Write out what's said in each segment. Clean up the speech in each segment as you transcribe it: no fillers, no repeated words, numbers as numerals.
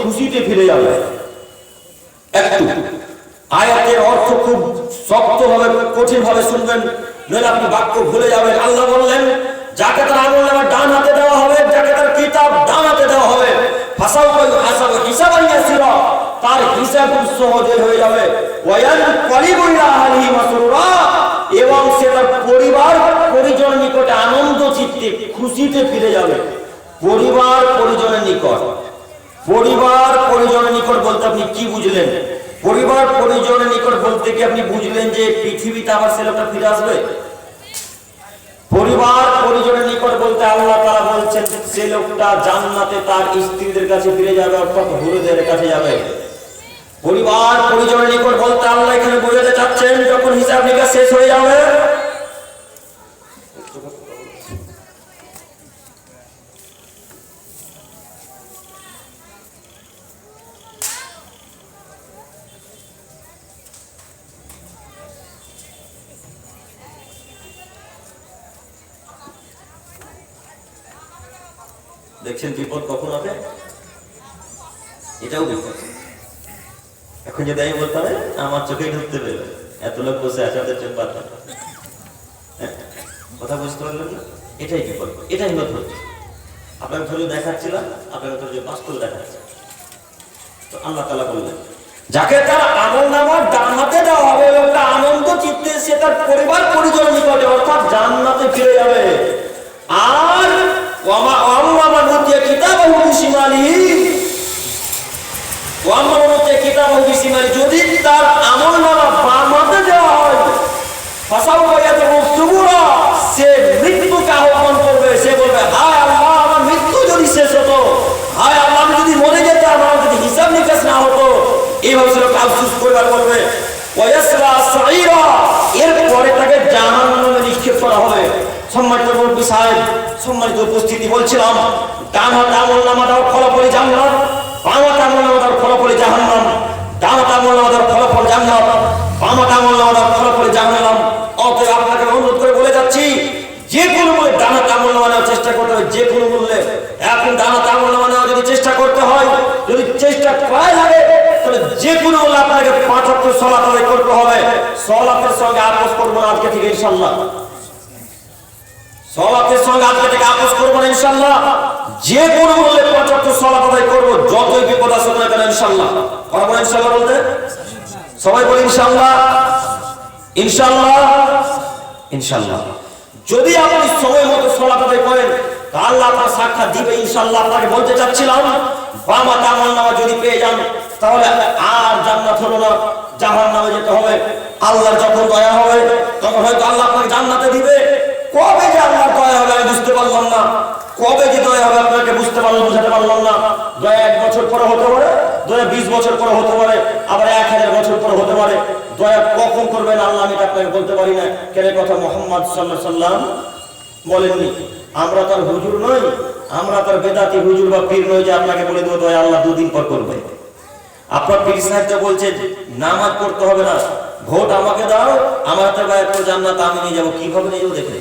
খুশিতে ফিরে যাবে। একটু আয়াতের অর্থ খুব শক্তভাবে কঠিনভাবে শুনবেন, নইলে আপনি বাক্য ভুলে যাবেন। আল্লাহ বললেন যাকে তার আমলনামা ডান হাতে দেওয়া হবে, যাকে তার কিতাব ডান হাতে দেওয়া হবে, তার হিসাব সহজে হয়ে যাবে, এবং সে তার পরিবার পরিজনের নিকটে আনন্দ চিত্তে খুশিতে ফিরে যাবে। পরিবার পরিজনের নিকট, পরিবার পরিজনের নিকট বলতে আপনি কি বুঝলেন? পরিবার পরিজনের নিকট বলতে কি আপনি বুঝলেন যে পৃথিবীতে আবার সে লোকটা ফিরে আসবে? পরিবার পরিজনের নিকট বলতে আল্লাহ তাআলা বলছেন সে লোকটা জান্নাতে তার স্ত্রীদের কাছে ফিরে যাবে, অর্থাৎ হুরদের কাছে যাবে। পরিবার পরিজনের নিকট বলতে আল্লাহ এখানে বোঝাতে চাচ্ছেন যখন হিসাব নিকাশ শেষ হয়ে যাবে, দেখছেন বিপদ কখন হবে, এটাও বিপদ। এখন যদি আমি বলতে হবে আমার চোখে ঢুকতে পেরে এত লোক বসে আছে, ওদের চোখ বাদ, কথা বুঝতে পারলেন না? এটাই বিপদ, এটাই হলো ধৈর্য। আপনাকে ধৈর্য দেখাচ্ছিলাম, আপনাকে ধৈর্য বাস্তব দেখাচ্ছে। তো আল্লাহ তাআলা বললেন যাকে তার আমলনামা ডান হাতে দেওয়া হবে, লোকটা আনন্দ চিত্তে সে তার পরিবার পরিজন নিকটে অর্থাৎ জান্নাতে ফিরে যাবে। আর যদি তার আমলনামা বাম হাতে দেওয়া হয়, সে মৃত্যুকে আহ্বান করবে। সে বলবে হায় আল্লাহ, আমার মৃত্যু যদি শেষ হতো, হায় আল্লাহ আমি যদি মরে যেতাম, আমার যদি হিসাব নিকাশ না হতো। এইভাবে সে লোক আফসোস করবার বলবে। এরপরে তাকে জাহান্নামে নিক্ষেপ করা হবে। সম্মানিত মুরব্বি সাহেব, সম্মানিত উপস্থিতি, বলছিলাম ডান হাতে আমলনামা দেওয়ার ফলাফল জান্নাত, বাম হাতে আমলনামা দেওয়ার ফলাফল জাহান্নাম। ডান হাতে আমলনামা দেওয়ার ফলাফল জান্নাত, বাম হাতে আমলনামা দেওয়ার ফলাফল জাহান্নাম। অতএব আপনাকে অনুরোধ করে বলে যাচ্ছি, যে কোনো মূল্যে ডান হাতে আমলনামা নেওয়ার চেষ্টা করতে হবে, যে কোনো মূল্যে। এখন ডান হাতে আমলনামা নেওয়ার যদি চেষ্টা করতে হয়, যদি চেষ্টা করা লাগে, তাহলে যে কোনো মূল্যে আপনাকে 5 ওয়াক্ত সালাত আদায় করতে হবে। সালাতের সঙ্গে আপোস করবো না আজকে থেকে ইনশাআল্লাহ। সালাতের সঙ্গে আজকে থেকে আপোস করবো না ইনশাআল্লাহ। যে কোনো মূল্যে 5 ওয়াক্ত সালাত আদায় করবো, যতই বিপদ আসুক না কেন ইনশাআল্লাহ। পারবো না ইনশাআল্লাহ বলতে? সবাই বলি ইনশাআল্লাহ, ইনশাআল্লাহ, ইনশাআল্লাহ। যদি আপনি সময় মতো সালাত আদায় করেন, তাহলে আল্লাহ আপনার সাক্ষাৎ দিবে ইনশাআল্লাহ। আপনাকে বলতে চাচ্ছিলাম, বাম হাতে আমলনামা যদি পেয়ে যান, তাহলে আর জান্নাত হলো না, জাহান্নামে যেতে হবে। আল্লাহর যখন দয়া হবে, তখন হয়তো আল্লাহ আপনাকে জান্নাতে দিবে। কবে যে আল্লাহর দয়া হবে আমি বুঝতে পারলাম না, কবে যে দয়া হবে আপনাকে বুঝতে পারলাম, বুঝাতে পারলাম না। দয়া 1 বছর পরে হতে পারে, দয়া 20 বছর পরে হতে পারে, আবার 1000 বছর পরে হতে পারে। দয়া কখন করবেন আল্লাহ আমি আপনাকে বলতে পারি না। কেন কথা মুহাম্মদ সাল্লাল্লাহু আলাইহি সাল্লাম বলেননি। আমরা তার হুজুর নই, আমরা তার বেদাতি হুজুর বা পীর নই যে আপনাকে বলে দেবো দয়া আল্লাহ 2 দিন পর করবে। আপনার পীর সাহেব তো বলছে নামাজ পড়তে হবে না, ভোট আমাকে দাও, আমার হাতে বাইরে করে জান্নাত আমি নিয়ে যাবো। কিভাবে নিয়ে যাবো দেখে?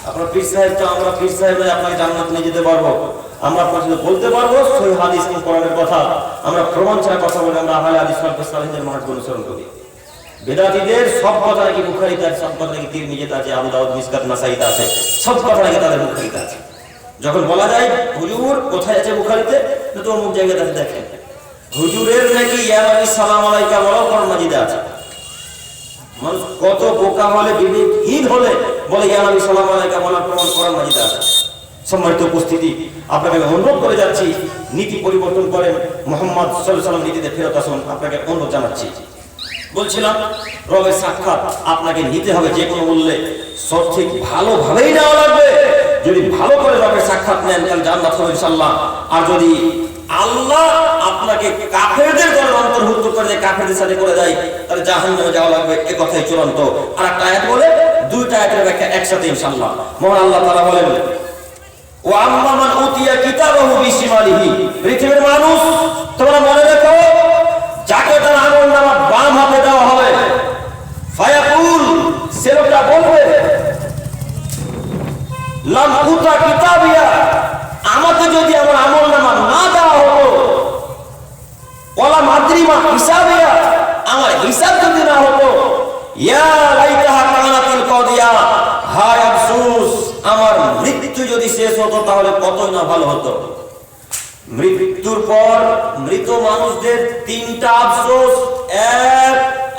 আপনার পীর সাহেব তো, আমরা পীর সাহেব আপনাকে জান্নাত নিয়ে যেতে পারবো, আমরা আপনার সাথে বলতে পারবো সহিহ হাদিস এবং কোরআনের কথা। আমরা প্রমাণ ছাড়া কথা বলে আমরা আহলে হাদিস ওয়াল সালাফিদের মানহাজ অনুসরণ করি। বেদাতীদের সব কথা নাকি বুখারীতে আছে, সব কথা নাকি তিরমিজিতে আছে, আবু দাউদ, মিসকাত, নাসাঈতে আছে, সব কথা নাকি তাদের বুখারীতে আছে। যখন বলা যায় হুজুর কোথায় আছে বুখারীতে, তো অমুক জায়গাতে আছে, দেখেন হুজুরের নাকি ইয়া নবী সালাম আলাইকা বলা কোরআন মাজিদে আছে। মানুষ কত বোকা হলে, বিবেকহীন হলে বলে ইয়া নবী সালাম আলাইকা বলার প্রমাণ কোরআন মাজিদে আছে। সম্মানিত উপস্থিতি, আপনাকে অনুরোধ করে যাচ্ছি নীতি পরিবর্তন করেন, মুহাম্মদ সাল্লাল্লাহু আলাইহি ওয়াসাল্লাম নীতিতে ফেরত আসুন। আপনাকে অনুরোধ জানাচ্ছি। বলছিলাম রবের সাক্ষাৎ আপনাকে নিতে হবে যে কোনো মূল্যে, সঠিক ভালোভাবেই নেওয়া লাগবে। যদি ভালো করে রবের সাক্ষাৎ নেন তাহলে জান্নাত হবে ইনশাআল্লাহ। আর যদি আল্লাহ আপনাকে কাফেরদের দলে অন্তর্ভুক্ত করে দেয়, কাফেরদের সাথে করে দেয়, তাহলে জাহান্নামে যাওয়া লাগবে। এই কথাই চূড়ান্ত। আর একটা আয়াত বলে, 2টা আয়াতের ব্যাখ্যা একসাথে ইনশাআল্লাহ। মহান আল্লাহ তাআলা বলেন ওয়া আম্মা মান উতিয়া কিতাবাহু বিশিমালিহি, পৃথিবীর মানুষ তোমরা মনে রেখো, যাকে তার আমলনামা বাম হাতে দেওয়া হবে, ফায়াকুল, সে লোকটা বলবে লাম উতা কিতাবিয়া, আমাকে যদি আমার আমলনামা না দেওয়া মা হিসাবিয়া, আমার হিসাব যদি না হতো, ইয়া লাইতাহা কানাতিল কাদিয়া, হায় আফসোস আমার মৃত্যু যদি শেষ হতো তাহলে কতই না ভালো হতো। মৃত্যুর পর মৃত মানুষদের তিনটা আফসোস। এক,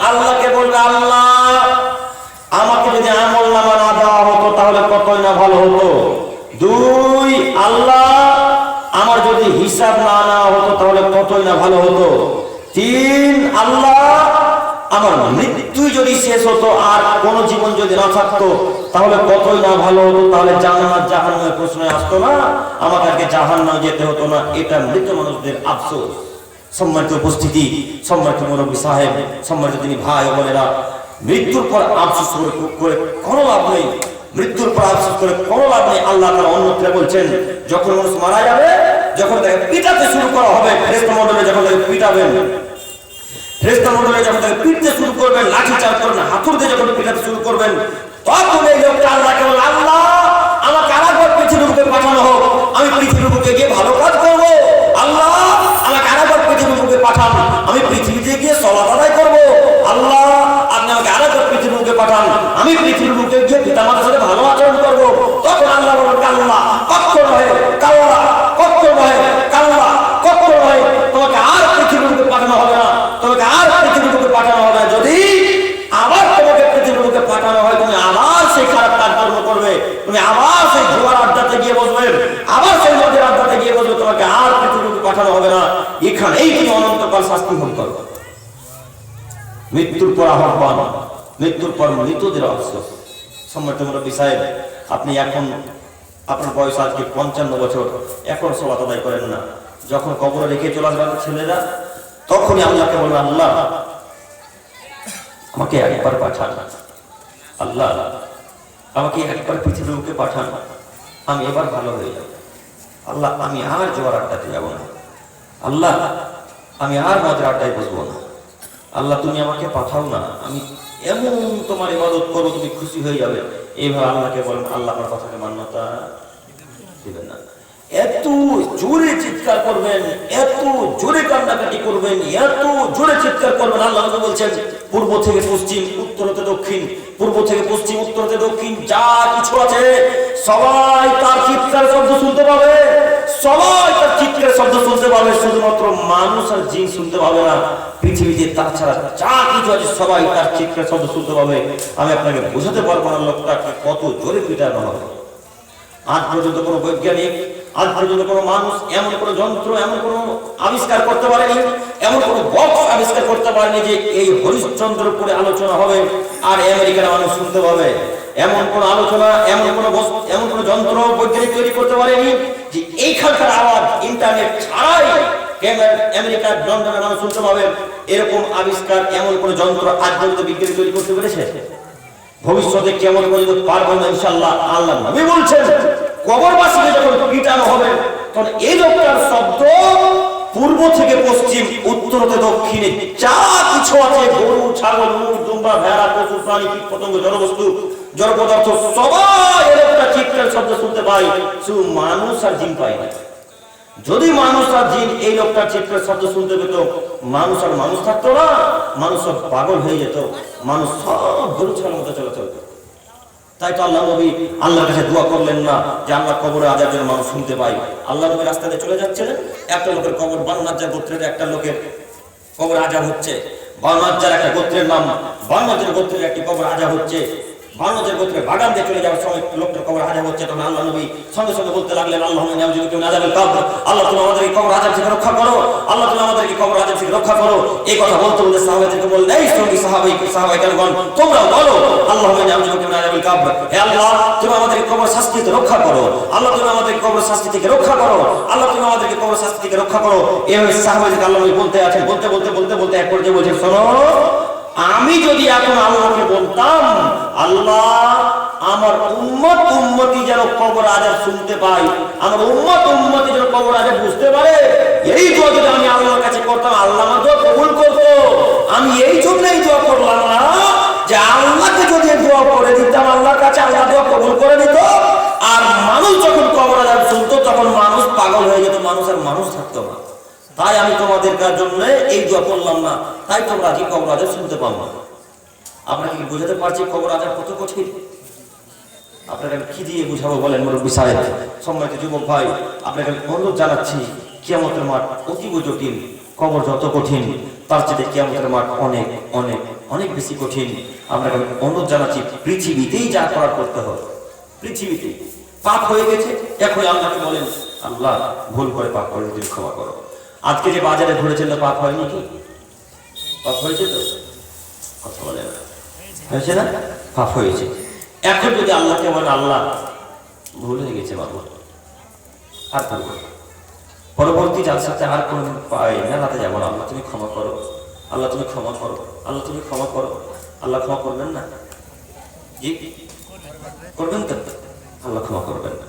আল্লাহকে বলবে আল্লাহ আমাকে যদি আমলনামা না দেওয়া হতো তাহলে কতই না ভালো হতো। দুই, আল্লাহ আমার যদি হিসাব না নেওয়া হতো তাহলে কতই না ভালো হতো। তিন, আল্লাহ আমার মৃত্যু যদি শেষ হতো আর কোন জীবন যদি না থাকতো তাহলে কতই না ভালো হতো। তাহলে জান্নাত জাহান্নামের প্রশ্ন আসতো না, আমাদেরকে জাহান্নামে যেতে হতো না। এটা মৃত মানুষদের আফসোস। সম্মানিত উপস্থিতি, সম্মানিত মুরব্বী সাহেব, সম্মানিত তিনি ভাই ও বোনেরা, মৃত্যুর পর আফসোস করে কোনো লাভ নেই। মৃত্যুর পর আফসোস করে কোনো লাভ নেই। আল্লাহ তাআলা অন্যত্র বলছেন, যখন মানুষ মারা যাবে, যখন তাকে পিটাতে শুরু করা হবে, ফেরেশতা মণ্ডলী যখন তাকে পিটাবেন, ফেরেশতা মণ্ডলী যখন তাকে পিটতে শুরু করবেন, লাঠি চার্জ করবেন, হাতুড় দিয়ে যখন পিটাতে শুরু করবেন, তখন এই লোকটা আল্লাহকে বলে, আল্লাহ আমাকে আরেকবার পৃথিবীর বুকে পাঠানো হোক, আমি পৃথিবীর বুকে গিয়ে ভালো কাজ করব। আল্লাহ আমাকে আরেকবার পৃথিবীর বুকে পাঠান, আমি পৃথিবীতে গিয়ে সালাত আদায় করব। আল্লাহ আপনি আমাকে আরেকবার পৃথিবীর বুকে পাঠান, আমি পৃথিবীর বুকে গিয়ে পিতামাতার সাথে ভালো আচরণ করব। তখন আল্লাহ বলেন, কাল্লা কখনো নয়, কাল্লা কখনো নয়, কাল্লা কখনো নয়, তোমাকে আর পৃথিবীর বুকে পাঠানো হবে না, তোমাকে আর পৃথিবীর বুকে পাঠানো হবে না। যদি আবার তোমাকে পৃথিবীর বুকে পাঠানো হয়, তুমি আবার সেই খারাপ কাজকর্ম করবে, তুমি আবার সেই জুয়ার আড্ডাতে গিয়ে বসবে, আবার সেই মদের আড্ডাতে গিয়ে বসবে, তোমাকে আর পৃথিবীর বুকে পাঠানো হবে না। এখানেই তুমি অনন্তকাল শাস্তি ভোগ করবে। মৃত্যুর পর আহ্বান, মৃত্যুর পর মৃতদের আফসোস। সম্মানিত মুরব্বী সাহেব, আপনি এখন আপনার বয়স আজকে 55 বছর, এখন সালাত আদায় করেন না। যখন কবরে রেখে চলে আসবে ছেলেরা, তখনই আল্লাহকে বলবেন, আল্লাহ আমাকে একবার পাঠান, আল্লাহ আমাকে একবার পৃথিবীর বুকে পাঠান, আমি এবার ভালো হয়ে যাব। আল্লাহ আমি আর জোয়ার আড্ডাতে যাব না, আল্লাহ আমি আর মদের আড্ডায় বসবো না, আল্লাহ তুমি আমাকে পাঠাও না, আমি এমন তোমার ইবাদত করবো তুমি খুশি হয়ে যাবে। এইভাবে আল্লাহকে বলেন, আল্লাহ আমার কথাকে মান্যতা দিবেন না। এত জোরে চিৎকার করবেন, এত জোরে কান্নাকাটি করবেন, এত জোরে চিৎকার করবেন। আল্লাহ বলছেন, পূর্ব থেকে পশ্চিম, উত্তর হতে দক্ষিণ, পূর্ব থেকে পশ্চিম, উত্তর হতে দক্ষিণ, যা কিছু আছে সবাই তার চিৎকার শব্দ শুনতে পাবে, সবাই তার চিৎকার শব্দ শুনতে পাবে। শুধুমাত্র মানুষ আর জিন শুনতে পাবে না, পৃথিবীতে তাছাড়া যা কিছু আছে সবাই তার চিৎকার শব্দ শুনতে পাবে। আমি আপনাকে বোঝাতে পারবো না লোকটাকে কত জোরে পিটানো হবে। আজ পর্যন্ত কোনো বৈজ্ঞানিক, আজ পর্যন্ত কোনো মানুষ এমন কোনো যন্ত্র, এমন কোনো আবিষ্কার করতে পারেনি, এমন কোনো বক্স আবিষ্কার করতে পারেনি যে এই হরিশ্চন্দ্রের উপরে আলোচনা হবে আর আমেরিকার মানুষ শুনতে পাবে। এমন কোনো আলোচনা, এমন কোনো যন্ত্র বৈজ্ঞানিক তৈরি করতে পারেনি যে এইখানকার আওয়াজ ইন্টারনেট ছাড়াই আমেরিকার লন্ডনের মানুষ শুনতে পাবে। এরকম আবিষ্কার, এমন কোনো যন্ত্র আজ পর্যন্ত বিজ্ঞানী তৈরি করতে পেরেছে? ভবিষ্যতে কেমন পর্যন্ত পারবো না ইনশাআল্লাহ। আল্লাহ নবী বলছেন, কবরবাসীকে যখন পিটানো হবে তখন এই লোকটার শব্দ পূর্ব থেকে পশ্চিম, উত্তর হতে দক্ষিণে যা কিছু আছে, গরু, ছাগল, উট, দুম্বা, ভেড়া, পশু, প্রাণী, কীট পতঙ্গ, জড়বস্তু, জড় পদার্থ, সবাই এর একটা চিৎকার শব্দ শুনতে পায়, শুধু মানুষ আর জিন পায় না। যদি মানুষ আর জিন এই লোকটার চিৎকার শব্দ শুনতে পেত, মানুষ আর মানুষ থাকতো না, মানুষ সব পাগল হয়ে যেত, মানুষ সব গরু ছাগলের মতো চলে চলতো। তাই তো আল্লাহ নবী আল্লাহর কাছে দোয়া করলেন না যে আল্লাহ কবরে আজাব যেন মানুষ শুনতে পায়। আল্লাহ নবী রাস্তাতে চলে যাচ্ছিলেন, একটা লোকের কবর, বান্নাজ্জার গোত্রের একটা লোকের কবর আজাব হচ্ছে। বান্নাজ্জার একটা গোত্রের নাম, বান্নাজ্জার গোত্রের একটি কবর আজাব হচ্ছে। বান্নাজ্জার গোত্রে বাগান দিয়ে চলে যাওয়ার সময় লোকটার কবর আজাব হচ্ছে। তখন আল্লাহ নবী সঙ্গে সঙ্গে বলতে লাগলেন, আল্লাহুম্মা নাউযুবিকা মিন আযাবিল কবর, আল্লাহ তুমি আমাদেরকে কবর আজাব থেকে রক্ষা করো, আল্লাহ তুমি আমাদেরকে কবর আজাব থেকে রক্ষা করো। এই কথা বলতে বলতে সাহাবাদেরকে বললেন, এই সঙ্গী সাহাবাইগণ তোমরাও বলো, আল্লাহুম্মা নাউযুবিকা মিন আযাবিল কবর, হে আল্লাহ তুমি আমাদেরকে কবর শাস্তি থেকে রক্ষা করো, আল্লাহ তুমি আমাদেরকে কবর শাস্তি থেকে রক্ষা করো, আল্লাহ তুমি আমাদেরকে কবর শাস্তি থেকে রক্ষা করো। এইভাবে সাহাবাদেরকে আল্লাহ নবী বলতে আছেন, বলতে বলতে বলতে বলতে এক পর্যায়ে বলছেন, শোনো, আমি যদি এখন আল্লাহকে বলতাম, আল্লাহ আমার উম্মতি যেন কবর আজাব শুনতে পাই, আমার উম্মতি যেন কবর আজাব বুঝতে পারে, এই দোয়া যদি আমি আল্লাহর কাছে করতাম, আল্লাহ আমার দোয়া কবুল করতো। আমি এই জন্যই দোয়া করলাম না যে আল্লাহকে যদি দোয়া করে দিতাম আল্লাহর কাছে, আল্লাহ দোয়া কবুল করে দিত। আর মানুষ যখন কবর আজাব শুনতো তখন মানুষ পাগল হয়ে যেত, মানুষ আর মানুষ থাকতো না। তাই আমি তোমাদের জন্য এই দোয়া করলাম না, তাই তোমরা আজকে কবর আজাব শুনতে পাও না। আপনাকে কি বোঝাতে পারছি কবর আজাব কত কঠিন? আপনাকে কি দিয়ে বুঝাবো বলেন মুরব্বী সাহেব? সম্মানিত যুবক ভাই, আপনাকে অনুরোধ জানাচ্ছি, কিয়ামতের মাঠ অতীব জটিল। কবর যত কঠিন তার চেয়ে কিয়ামতের মাঠ অনেক অনেক অনেক বেশি কঠিন। আপনাকে অনুরোধ জানাচ্ছি, পৃথিবীতেই যা করার করতে হবে। পৃথিবীতেই পাপ হয়ে গেছে, এখন আল্লাহকে বলেন, আল্লাহ ভুল করে পাপ করে তুমি ক্ষমা করো। আজকে যে বাজারে ঘুরেছেন পাপ হয়নি কি? পাপ হয়েছে তো? কথা বলে না, হয়েছে না? পাপ হয়েছে। এখন যদি আল্লাহকে বলেন, আল্লাহ ভুল হয়ে গেছে বাবু, আর করবো পরবর্তী জালসাতে আর কোনদিন পাই মেলাতে যাবো না, আল্লাহ তুমি ক্ষমা করো, আল্লাহ তুমি ক্ষমা করো, আল্লাহ তুমি ক্ষমা করো। আল্লাহ ক্ষমা করবেন না? জি করবেন তো? আল্লাহ ক্ষমা করবেন না।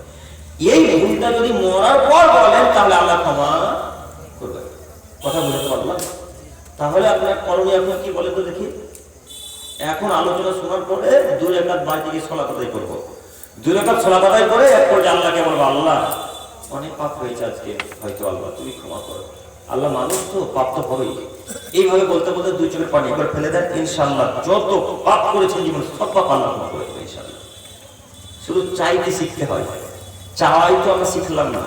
এই ভুলটা যদি মরার পর বলেন তাহলে আল্লাহ ক্ষমা করবেন। কথা বুঝতে পারলাম? তাহলে আপনার করণীয় এখন কি বলেন তো দেখি? এখন আলোচনা শোনার পরে 2 রাকাত বাড়িতে গিয়ে সালাত আদায় করবো। 2 রাকাত সালাত আদায় করে এরপর আল্লাহকে বলবো, আল্লাহ অনেক পাপ হয়েছে আজকে, হয়তো আল্লাহ তুমি ক্ষমা করো। আল্লাহ মানুষ তো, পাপ তো হবেই। এইভাবে বলতে বলতে 2 চোখের পানি একবার ফেলে দেন, ইনশাআল্লাহ যত পাপ করেছেন জীবনে সব পাপ আল্লাহ ক্ষমা করে দেবে ইনশাআল্লাহ। শুধু চাইতে শিখতে হয়। চাওয়াই তো আমরা শিখলাম না।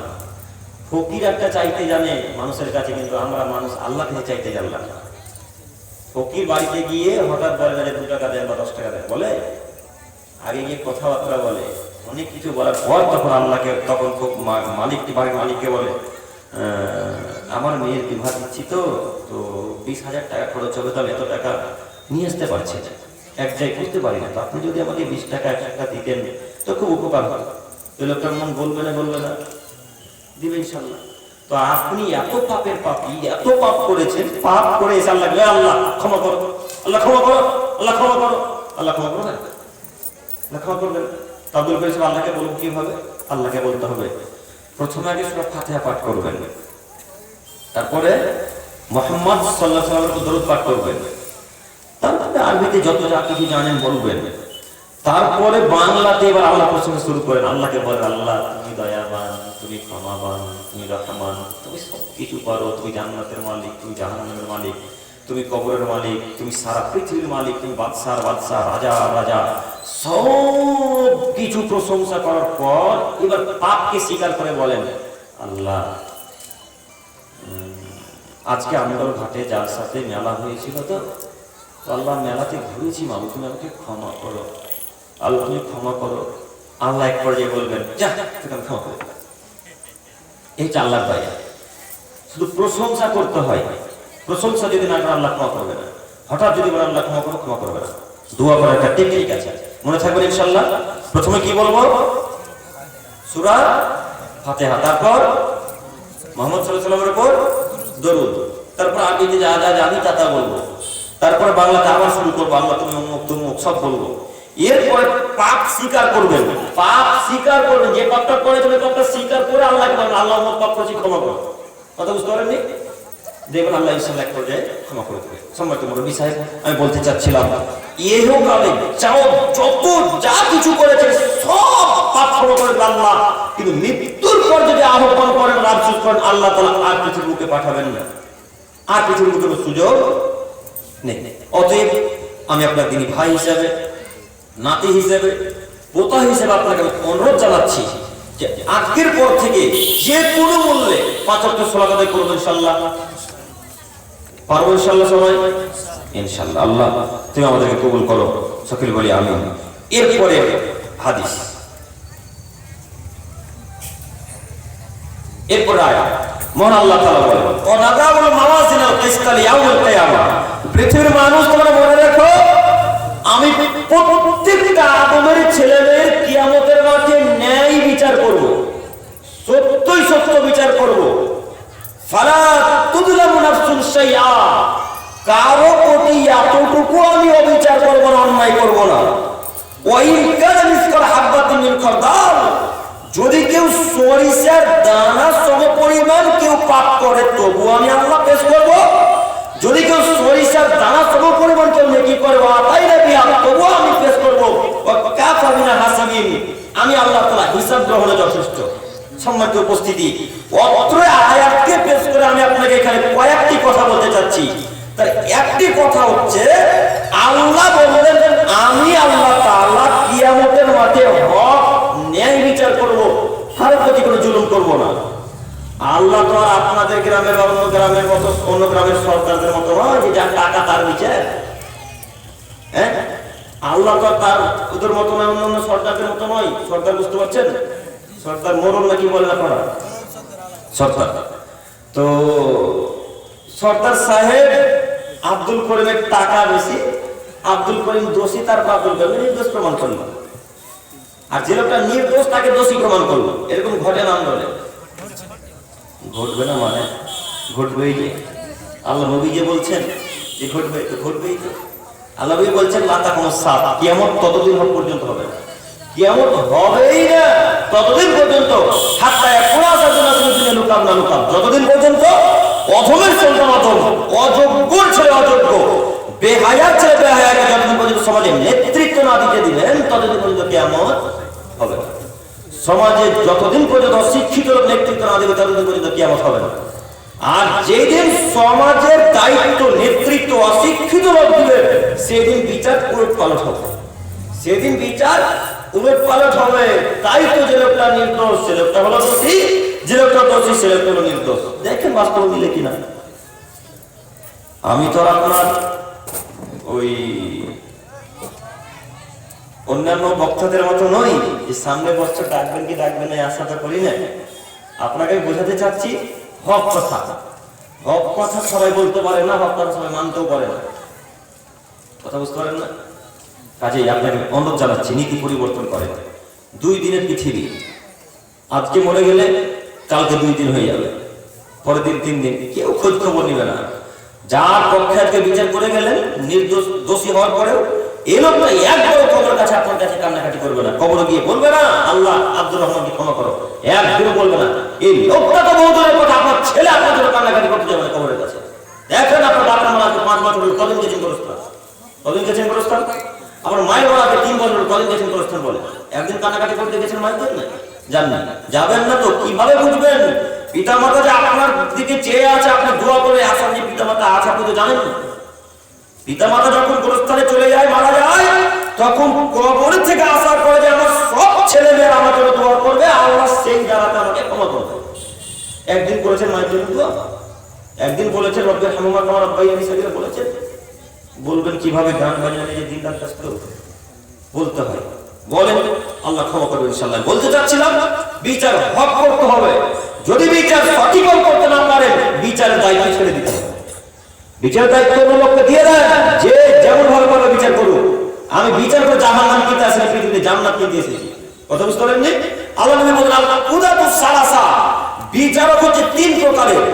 ফকির একটা চাইতে জানে মানুষের কাছে, কিন্তু আমরা মানুষ আল্লাহ কাছে চাইতে জানলাম না। ফকির বাড়িতে গিয়ে হঠাৎ বলে না যে 2 টাকা দেন বা 10 টাকা দেন, বলে আগে গিয়ে কথাবার্তা বলে, অনেক কিছু বলার পর তখন আল্লাহকে, তখন মালিককে, বাড়ির মালিককে বলে, আমার মেয়ের বিবাহ দিচ্ছি তো 20,000 টাকা খরচ হবে, তাহলে এত টাকা নিয়ে আসতে পারছি না, এক জায়গায় বুঝতে পারি না, তো আপনি যদি আমাকে 20 টাকা 1 টাকা দিতেন তো খুব উপকার হয়। তো লোকটার মন বলবে না, বলবে না, দিবে ইনশাল্লাহ। তো আপনি এত পাপের পাপী, এত পাপ করেছেন, পাপ করে এসে আল্লাহ আল্লাহ ক্ষমা করো, আল্লাহ ক্ষমা করো, আল্লাহ ক্ষমা করো, আল্লাহ ক্ষমা করো না, আল্লাহ ক্ষমা করবেন। তাবদুল করেছেন আল্লাহকে বলবো কিভাবে? আল্লাহকে বলতে হবে, প্রথমে আগে সূরা ফাতিহা পাঠ করবেন, তারপরে মুহাম্মদ সাল্লাল্লাহু আলাইহি ওয়াসাল্লামের দরুদ পাঠ করবেন, তারপরে আরবিতে যত যা কিছু জানেন বলবেন, তারপরে বাংলাতে এবার আল্লাহ প্রসঙ্গ শুরু করেন। আল্লাহকে বলেন, আল্লাহ তুমি দয়াবান, তুমি ক্ষমাবান, তুমি রহমান, তুমি সবকিছু পারো, তুমি জান্নাতের মালিক, তুমি জাহান্নামের মালিক, তুমি কবরের মালিক, তুমি সারা পৃথিবীর মালিক, তুমি বাদশার বাদশাহ, রাজা রাজা, সব কিছু প্রশংসা করার পর এবার পাপকে স্বীকার করে বলেন, আল্লাহ আজকে আমগর ঘাটে যার সাথে মেলা হয়েছিল, তো আল্লাহ মেলাতে ঘুরেছি, মাবু তুমি আমাকে ক্ষমা করো, আল্লাহ তুমি ক্ষমা করো। আল্লাহ এক পর্যায়ে বলবেন, যা তুমি ক্ষমা করে। এইটা আল্লাহর দয়া। শুধু প্রশংসা করতে হয়, প্রশংসা যদি না করে আল্লাহ ক্ষমা করবে না। হঠাৎ যদি বলে আল্লাহ ক্ষমা করো, ক্ষমা করবে না। দোয়া করার একটা টেকনিক আছে, মনে থাকবে ইনশাআল্লাহ। প্রথমে কি বলবো? সূরা ফাতিহা, তারপর মুহাম্মদ সাল্লাল্লাহু আলাইহি ওয়াসাল্লামের উপর দরুদ, তারপর আরবিতে যা যা জানি তা বলবো, তারপর বাংলাতে আবার শুরু করবো, আল্লাহ তুমি অমুক তমুক সব বলবো। এরপরে পাপ স্বীকার করবেন, পাপ স্বীকার করবেন, যে পাপটা করেছেন পাপটা স্বীকার করে আল্লাহকে বলবেন, আল্লাহ আমার পাপ করেছি, ক্ষমা করো। কথা বুঝতে পারেননি? দেখবেন আল্লাহ ইনশাআল্লাহ এক পর্যায়ে ক্ষমা করে দেবে। সম্মানিত মুরব্বী সাহেব, আমি বলতে চাচ্ছিলাম, ইহকালে চাও যত যা কিছু করেছেন সব পাপ ক্ষমা করে দেবেন আল্লাহ, কিন্তু মৃত্যুর পর যদি আহ্বান করেন, আফসোস করেন, আল্লাহ তাআলা আর পৃথিবীর বুকে পাঠাবেন না, আর পৃথিবীর বুকে সুযোগ নেই। অতএব আমি আপনার দিনী ভাই হিসাবে, নাতি হিসেবে, পোতা হিসেবে আপনাকে অনুরোধ জানাচ্ছি যে আজকের পর থেকে যে কোনো মূল্যে 5 ওয়াক্ত সালাত আদায় করব ইনশাআল্লাহ। পারবো ইনশাআল্লাহ সবাই? ইনশাআল্লাহ। আল্লাহ তুমি আমাদেরকে কবুল করো, সকলে বলি আমিন। এরপরে হাদিস, এরপর আয়াত। মহান আল্লাহ তাআলা বলেন, ওয়ানাদাউল মাওয়াজিনাল কিসতা লিয়াউমিল কিয়ামা, পৃথিবীর মানুষ তোমরা মনে রাখো, আমি প্রত্যেকটা আদমের ছেলেমেয়ের কিয়ামতের মাঠে ন্যায় বিচার করব, সত্যই সত্য বিচার করব। ফালা তুযলামু নাফসুন শাইআ, কারো প্রতি এতটুকু আমি অবিচার করব না, অন্যায় করব না। ওয়া ইন কানা মিসকাল হাববাতিন মিন খারদাল, যদি কেউ সরিষার দানা সমপরিমাণ কেউ পাপ করে তবু আমি আল্লাহ পেশ করব। যদি কেউ সরিষার দানা সমপরিমাণ কেউ নেকি করে, তবু আমি পেশ করবো। আমি আল্লাহ তাআলা হিসাব গ্রহণে যথেষ্ট। সম্মানিত উপস্থিতি, অত্র আয়াতকে পেশ করে আমি আপনাকে এখানে একটি কথা হচ্ছে, আল্লাহ বললেন আমি আল্লাহ তাআলা কিয়ামতের মাঠে হক ন্যায় বিচার করব, কারোর প্রতি কোনো জুলুম করব না। আল্লাহ তো আর আপনাদের গ্রামের বা অন্য গ্রামের মতো, অন্য গ্রামের সরকারদের মতো নয় যে যার টাকা তার বিচার। হ্যাঁ, আল্লাহ তো তার ওদের মতো নয়, অন্য সরকারদের মতো নয়। সরকার বুঝতে পারছেন, সরকার মোড়ল নাকি বলে আপনারা, সরকার। তো সরকার সাহেব আব্দুল করিমের টাকা বেশি, আব্দুল করিম দোষী, তারপর আব্দুল করিম নির্দোষ প্রমাণ করলো, আর যে লোকটা নির্দোষ তাকে দোষী প্রমাণ করলো। এরকম ঘটে না আন্দোলনে? ঘটবে না মানে ঘটবেই যে। আল্লাহ নবী যে বলছেন যে ঘটবে, তো ঘটবেই। তো আল্লাহ নবী বলছেন লা তাকুমুস সাআ, কিয়ামত ততদিন পর্যন্ত হবে না, কিয়ামত হবেই না ততদিন পর্যন্ত, হাত্তা ইয়াকুনা সাজুনাতুন ফিল লুকাম না লুকাম, যতদিন পর্যন্ত অধমের সন্তান অধম, অযোগ্যর ছেলে অযোগ্য, বেহায়ার ছেলে বেহায়াকে যতদিন পর্যন্ত সমাজে নেতৃত্ব না দিতে দিবেন ততদিন পর্যন্ত কিয়ামত হবে না। সমাজে যতদিন পর্যন্ত অশিক্ষিত লোক নেতৃত্ব না দেবে ততদিন পর্যন্ত কিয়ামত হবে না। আর যেদিন সমাজের দায়িত্ব নেতৃত্ব অশিক্ষিত লোক দিবে, সেদিন বিচার উলট পালট হবে, সেদিন বিচার উলট পালট হবে। তাই তো যে লোকটা নির্দোষ সে লোকটা হলো দোষী, যে লোকটা দোষী সে লোকটা হলো নির্দোষ। দেখেন বাস্তব মিলে কিনা। আমি তো আপনার ওই অন্যান্য বক্তাদের মতো নই যে সামনে বছর ডাকবেন কি ডাকবেন না আশাটা করি না। আপনাকে বোঝাতে চাচ্ছি হক কথা, হক কথা সবাই বলতে পারে না, হক কথা সবাই মানতেও পারে না। কথা বুঝতে পারেন না? কাজেই আপনাকে অনুরোধ জানাচ্ছি নীতি পরিবর্তন করেন। 2 দিনের পৃথিবী, আজকে মরে গেলে কালকে 2 দিন হয়ে যাবে, পরের দিন 3 দিন, কেউ খোঁজ খবর নিবে না। যার পক্ষে আজকে বিচার করে গেলেন নির্দোষ দোষী হওয়ার পরেও, এই লোকটা একবারও কবরের কাছে আপনার কাছে কান্নাকাটি করবে না, কবরে গিয়ে বলবে না আল্লাহ আব্দুর রহমানকে ক্ষমা করো, একদিনও বলবে না। এই লোকটা তো বহু দূরের কথা, আপনার ছেলে আপনার জন্য কান্নাকাটি করতে যাবে না কবরের কাছে। দেখেন আপনার বাপের মালাকে 5 বছর কদিন গেছেন গোরস্থান, কদিন গেছেন গোরস্থান, আপনার মায়ের মালাকে 3 বছর কদিন গেছেন গোরস্থান, বলে একদিন কান্নাকাটি করতে গেছেন মায়ের জন্য? জান না, যাবেন না তো কিভাবে বুঝবেন পিতা মাতা যে আপনার দিকে চেয়ে আছে, আপনি দোয়া করে আসার যে পিতা মাতা আছে আপনি তো জানেন না। পিতা মাতা যখন গোরস্থানে চলে যায়, মারা যায়, তখন কবর থেকে আসার পরে যে আমার সব ছেলে মেয়েরা আমার জন্য দোয়া করবে, আল্লাহ সেই জায়গাতে আমাকে ক্ষমা করবে। একদিন করেছেন মায়ের জন্য দোয়া, একদিন বলেছেন রব্বে হামমা কামা রাব্বায়ানি সগীরা বলেছেন। বলবেন কিভাবে গান বাজনা নিয়ে দিন রাত কাজ করে বলতে হয়, বলেন আল্লাহ ক্ষমা করবে ইনশাআল্লাহ। বলতে চাচ্ছিলাম বিচার হক করতে হবে। যদি বিচার সঠিক করতে না পারেন, বিচারের দায়িত্ব ছেড়ে দিতে হবে। বিচার দায়িত্ব লোককে দিয়ে দেন, যে যেমন ভাবে পারবে বিচার করুন। আমি বিচার করে জাহান্নাম কিনতে আসি না, পৃথিবীতে জান্নাত কিনতে এসেছি। কথা বুঝতে পারেননি? আল্লাহ নবী বলেন আল কুদাতুস সালাসা, বিচারক হচ্ছে 3 প্রকারের।